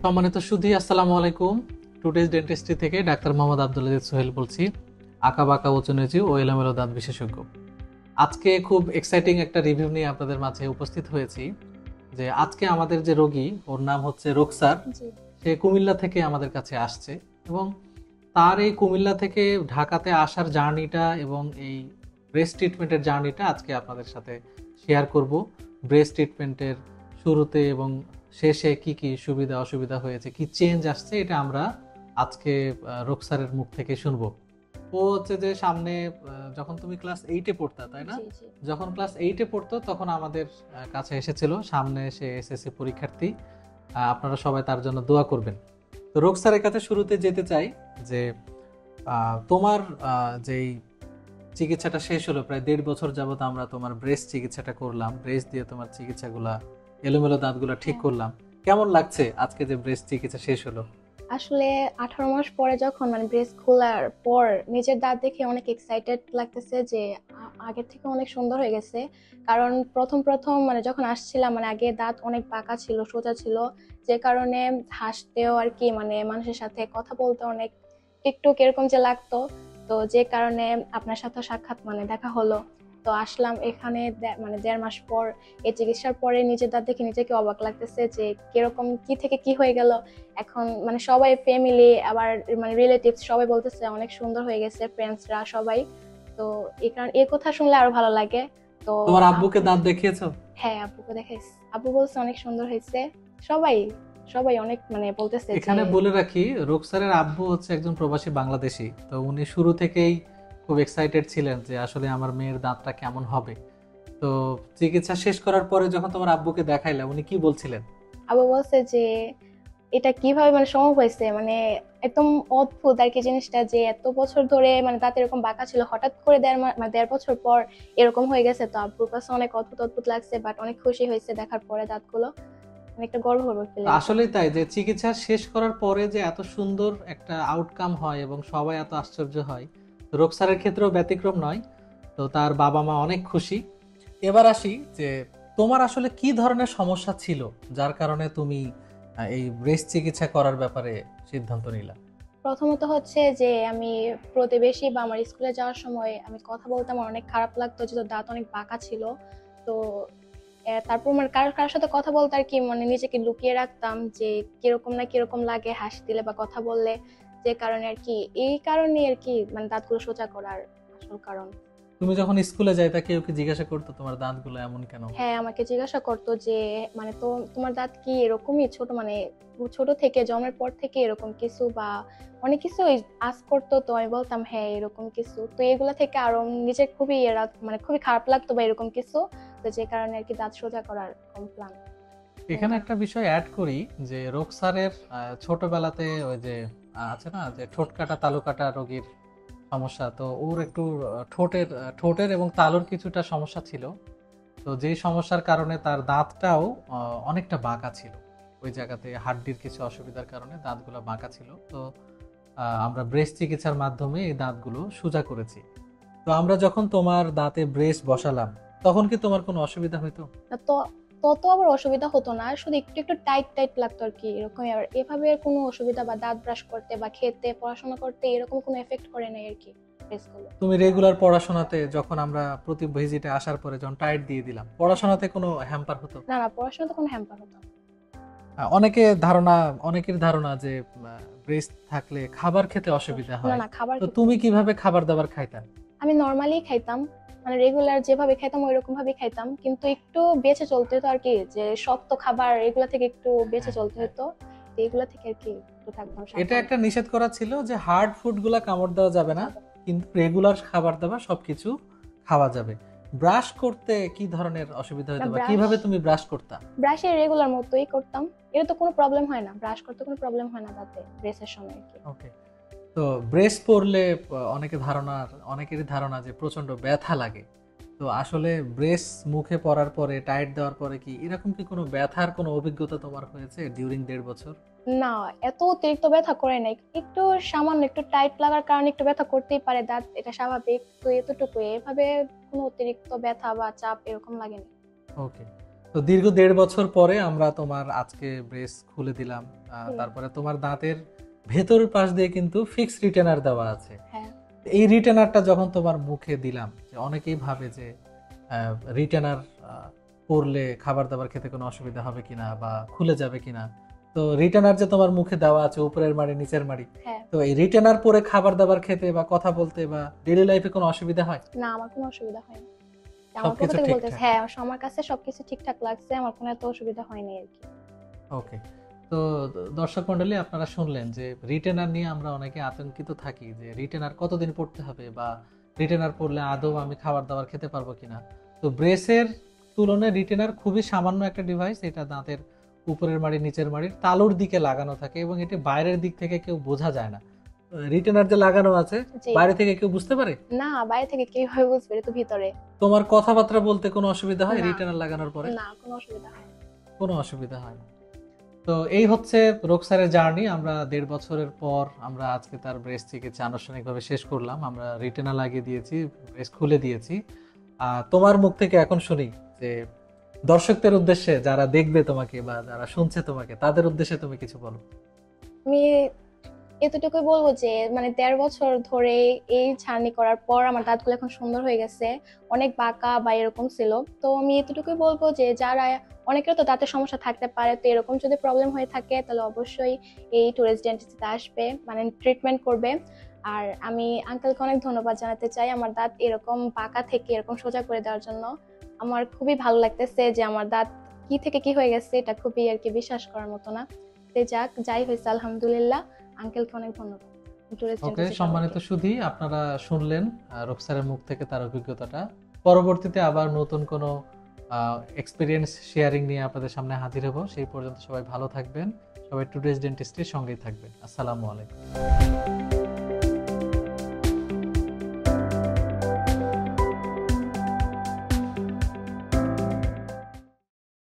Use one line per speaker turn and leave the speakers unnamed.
সম্মানিত সুধী, আসসালামু আলাইকুম। টুডেজ ডেন্টিস্ট্রি থেকে ডাক্তার মোহাম্মদ আব্দুল আজিজ সোহেল বলছি, আঁকা বাঁকা উঁচু ও এলোমেলো দাঁত বিশেষজ্ঞ। আজকে খুব এক্সাইটিং একটা রিভিউ নিয়ে আপনাদের মাঝে উপস্থিত হয়েছি। যে আজকে আমাদের যে রোগী, ওর নাম হচ্ছে রোকসার। সে কুমিল্লা থেকে আমাদের কাছে আসছে এবং তার এই কুমিল্লা থেকে ঢাকাতে আসার জার্নিটা এবং এই ব্রেস্ট ট্রিটমেন্টের জার্নিটা আজকে আপনাদের সাথে শেয়ার করব। ব্রেস্ট ট্রিটমেন্টের শুরুতে এবং শেষে কি কি সুবিধা অসুবিধা হয়েছে, কি চেঞ্জ আসছে, এটা আমরা আজকে রোকসারের মুখ থেকে শুনবো। ও হচ্ছে যে সামনে যখন তুমি ক্লাস 8-এ পড়তা, তাই না? যখন ক্লাস 8-এ পড়তো তখন আমাদের কাছে এসেছিল। সামনে সে এসএসসি পরীক্ষার্থী। আপনারা সবাই তার জন্য দোয়া করবেন। তো রোকসারের কাছে শুরুতে যেতে চাই যে তোমার যেই চিকিৎসাটা শেষ হলো, প্রায় 1.5 বছর যাবত আমরা তোমার ব্রেস্ট চিকিৎসাটা করলাম, ব্রেস্ট দিয়ে তোমার চিকিৎসাগুলা, এলোমেলো দাঁতগুলা ঠিক করলাম। কেমন লাগছে আজকে যে ব্রেস্ট চিকিৎসা শেষ হলো?
আসলে 18 মাস পরে যখন ব্রেস্ট খোলার পর নিজের দাঁত দেখে অনেক এক্সাইটেড লাগতেছে যে আগের থেকে অনেক সুন্দর হয়ে গেছে। কারণ প্রথম যখন আসছিলাম আগে দাঁত অনেক বাঁকা ছিল, সোজা ছিল, যে কারণে হাসতেও মানুষের সাথে কথা বলতে অনেক একটু কিরকম যে লাগতো। তো যে কারণে আপনার সাথে সাক্ষাৎ দেখা হলো। তো আসলাম এখানে 1.5 মাস পর। এই চিকিৎসার পরে নিজের দাঁত দেখে নিজেকে অবাক লাগতেছে যে কিরকম কি থেকে কি হয়ে গেল। এখন সবাই ফ্যামিলি আবার রিলেটিভস সবাই বলতেছে অনেক সুন্দর হয়ে গেছে, ফ্রেন্ডসরা সবাই। তো এই কথা শুনলে আরো ভালো লাগে। তো
তোমার আব্বুকে দাঁত দেখিয়েছো?
হ্যাঁ, আব্বুকে দেখাইছি। আব্বু বলছে অনেক সুন্দর হয়েছে। সবাই সবাই অনেক বলতেছে।
এখানে বলে রাখি, রোকসারের আব্বু হচ্ছে একজন প্রবাসী বাংলাদেশী। তো উনি শুরু থেকেই খুব এক্সাইটেড ছিলেন যে আসলে আমার মেয়ের দাঁতটা কেমন হবে। তো চিকিৎসা শেষ করার পরে যখন তোমার আব্বুকে দেখাইলা, উনি কি বলছিলেন?
আব্বু বলছে যে এটা কিভাবে সম্ভব হয়েছে, একদম অদ্ভুত আর কি জিনিসটা, যে এত বছর ধরে দাঁত এরকম বাঁকা ছিল, হঠাৎ করে 1.5 বছর পর এরকম হয়ে গেছে। তো আব্বুর কাছে অনেক অদ্ভুত অদ্ভুত লাগছে, বাট অনেক খুশি হয়েছে দেখার পরে দাঁতগুলো। অনেকটা গর্ব ফিল।
আসলেই তাই, যে চিকিৎসা শেষ করার পরে যে এত সুন্দর একটা আউটকাম হয় এবং সবাই এত আশ্চর্য হয়, রোকসারের ক্ষেত্রেও ব্যতিক্রম নয়। তো তার বাবা মা অনেক খুশি। এবার আসি যে তোমার আসলে কি ধরনের সমস্যা ছিল যার কারণে তুমি এই ব্রেস্ট চিকিৎসা করার ব্যাপারে সিদ্ধান্ত নিলা?
প্রথমত হচ্ছে যে আমি প্রতিবেশী বা আমার স্কুলে যাওয়ার সময় আমি কথা বলতে আমার অনেক খারাপ লাগতো, যেহেতু দাঁত অনেক বাঁকা ছিল। তো তারপর কারোর সাথে কথা বলতে আর কি নিজেকে লুকিয়ে রাখতাম যে কিরকম না কিরকম লাগে হাসি দিলে বা কথা বললে। যে কারণে আর কি, এই কারণে আর কি দাঁতগুলো সোজা করার আসল কারণ।
তুমি যখন স্কুলে যাইতা, কেউ কি জিজ্ঞাসা করতো তোমার দাঁতগুলো এমন কেন?
হ্যাঁ, আমাকে জিজ্ঞাসা করতো যে তো তোমার দাঁত কি এরকমই ছোট, ছোট থেকে জন্মের পর থেকে এরকম কিছু, বা অনেক কিছু আস করতো। তো আমি বলতাম হ্যাঁ এরকম কিছু। তো এগুলা থেকে আরো নিজের খুবই খুবই খারাপ লাগতো বা এরকম কিছু। তো যে কারণে আর কি দাঁত সোজা করার প্ল্যান।
এখানে একটা বিষয় অ্যাড করি যে রোকসারের ছোটবেলাতে ওই যে আছে না যে ঠোঁট কাটা তালু কাটা রোগীর সমস্যা, তো ওর একটু ঠোঁটের এবং তালুর কিছুটা সমস্যা ছিল। তো যেই সমস্যার কারণে তার দাঁতটাও অনেকটা বাঁকা ছিল। ওই জায়গাতে হাড্ডির কিছু অসুবিধার কারণে দাঁতগুলো বাঁকা ছিল। তো আমরা ব্রেস্ট চিকিৎসার মাধ্যমে এই দাঁতগুলো সোজা করেছি। তো আমরা যখন তোমার দাঁতে ব্রেস্ট বসালাম, তখন কি তোমার কোনো অসুবিধা হইতো?
তো তত আবার অসুবিধা হতো না, শুধু একটু একটু টাইট টাইট লাগতো আর কি, এরকম। আর এভাবে কোনো অসুবিধা বা দাঁত ব্রাশ করতে বা খেতে পড়াশোনা করতে এরকম কোনো এফেক্ট করে নাই আর কি ড্রেসগুলো।
তুমি রেগুলার পড়াশোনাতে, যখন আমরা প্রতি ভিজিটে আসার পরে যখন টাইট দিয়ে দিলাম, পড়াশোনাতে কোনো হ্যাম্পার হতো?
না না, পড়াশোনাতে কোনো হ্যাম্পার হতো না।
অনেকের ধারণা যে ব্রেস্ট থাকলে খাবার খেতে অসুবিধা
না
হয়।
না, খাবার
তো তুমি কিভাবে খাবার দাবার খাইতা?
আমি নর্মালি খাইতাম, রেগুলার যেভাবে খাইতাম ওইরকম ভাবে খাইতাম, কিন্তু একটু বেঁচে চলতে হতো আর কি, যে শক্ত খাবার এগুলা থেকে একটু বেঁচে চলতে হতো। এগুলা থেকে আর কি একটু থাকতাম।
এটা একটা নিষেধ করা ছিল যে হার্ড ফুড গুলা কামড় দেওয়া যাবে না, কিন্তু রেগুলার খাবার দাবার সবকিছু খাওয়া যাবে। ব্রাশ করতে কি ধরনের অসুবিধা হতো বা কিভাবে তুমি ব্রাশ করতা?
ব্রাশে রেগুলার মতোই করতাম, এটা তো কোনো প্রবলেম হয় না, ব্রাশ করতে কোনো প্রবলেম হয় না দাঁতে ব্রেসের সময় আর কি।
ওকে। তো ব্রেস পরলে অনেকেরই ধারণা যে প্রচন্ড ব্যথা লাগে। তো আসলে ব্রেস মুখে পরার পরে, টাইট দেওয়ার পরে কি এরকম কি কোনো ব্যথার কোনো অভিজ্ঞতা তোমার হয়েছে ডিউরিং 1.5 বছর?
না, এত অতিরিক্ত ব্যথা করে নাই, একটু সামান্য একটু টাইট লাগার কারণে একটু ব্যথা করতেই পারে দাঁত, এটা স্বাভাবিক। তো এতটুকু, এভাবে কোনো অতিরিক্ত ব্যথা বা চাপ এরকম লাগেনি।
ওকে। তো তো দীর্ঘ 1.5 বছর পরে আমরা তোমার আজকে ব্রেস খুলে দিলাম। তারপরে তোমার দাঁতের ভেতরের পাশ দিয়ে কিন্তু ফিক্স রিটেনার দেওয়া আছে।
হ্যাঁ
এই রিটেনারটা যখন তোমার মুখে দিলাম, যে অনেকেই ভাবে যে রিটেনার পরলে খাবার দাবার খেতে কোনো অসুবিধা হবে কিনা বা খুলে যাবে কিনা। তো রিটেনার যে তোমার মুখে দেওয়া আছে উপরের মাড়ি নিচের মাড়ি,
হ্যাঁ।
তো এই রিটেনার পরে খাবার দাবার খেতে বা কথা বলতে বা ডেইলি লাইফে কোনো অসুবিধা হয়?
না, আমার কোনো অসুবিধা হয়নি। আমার পক্ষ
সবকিছু
থেকে
ঠিকঠাক?
বলতেছি, হ্যাঁ আমার কাছে সবকিছু ঠিকঠাক লাগছে, আমার কোনো এত অসুবিধা হয়নি আর কি।
ওকে। তো দর্শক মণ্ডলী, আপনারা শুনলেন যে রিটেনার নিয়ে আমরা অনেকে আতঙ্কিত থাকি যে রিটেনার কতদিন পড়তে হবে বা রিটেনার পড়লে আদৌ আমি খাবার দাবার খেতে পারবো কিনা। তো ব্রেসের তুলনায় রিটেনার খুবই সামান্য একটা ডিভাইস। এটা দাঁতের উপরের মাড়ি নিচের মাড়ির তালুর দিকে লাগানো থাকে এবং এটি বাইরের দিক থেকে কেউ বোঝা যায় না। রিটেনার যে লাগানো আছে
জি।
বাইরে থেকে কেউ বুঝতে পারে?
না, বাইরে থেকে কিভাবে বুঝবে, এটা তো ভিতরে।
তোমার কথাবার্তা বলতে কোনো অসুবিধা হয়
না।
রিটেনার লাগানোর পরে?
না, কোনো অসুবিধা হয় না।
কোনো অসুবিধা হয় না। তো এই হচ্ছে রোকসারের জার্নি। আমরা 1.5 বছরের পর আমরা আজকে তার ব্রেস্ট চিকিৎসা আনুষ্ঠানিকভাবে শেষ করলাম। আমরা রিটেনা লাগিয়ে দিয়েছি, ব্রেস্ট খুলে দিয়েছি। তোমার মুখ থেকে এখন শুনি যে দর্শকদের উদ্দেশ্যে, যারা দেখবে তোমাকে বা যারা শুনছে তোমাকে, তাদের উদ্দেশ্যে তুমি কিছু বলো।
আমি এতটুকুই বলবো যে মানে 1.5 বছর ধরে এই জার্নি করার পর আমার দাঁতগুলো এখন সুন্দর হয়ে গেছে, অনেক বাঁকা বা এরকম ছিল। তো আমি এতটুকুই বলবো যে যারা, অনেকের তো দাঁতের সমস্যা থাকতে পারে, তো এরকম যদি প্রবলেম হয়ে থাকে তাহলে অবশ্যই এই টুরিস্ট ডেন্টিস্টে আসবে, মানে ট্রিটমেন্ট করবে। আর আমি আঙ্কেলকে অনেক ধন্যবাদ জানাতে চাই আমার দাঁত এরকম বাঁকা থেকে এরকম সোজা করে দেওয়ার জন্য। আমার খুবই ভালো লাগতেছে যে আমার দাঁত কি থেকে কি হয়ে গেছে, এটা খুবই আর কি বিশ্বাস করার মতো না। যাই হয়েছে আলহামদুলিল্লাহ, আঙ্কেলকে অনেক ধন্যবাদ।
ওকে, সম্মানিত সুধী, আপনারা শুনলেন রোকসারের মুখ থেকে তার অভিজ্ঞতাটা। পরবর্তীতে আবার নতুন কোনো এক্সপিরিয়েন্স শেয়ারিং নিয়ে আপনাদের সামনে হাজির হব। সেই পর্যন্ত সবাই ভালো থাকবেন, সবাই টুডেজ ডেন্টিস্টের সঙ্গেই থাকবেন। আসসালামু আলাইকুম।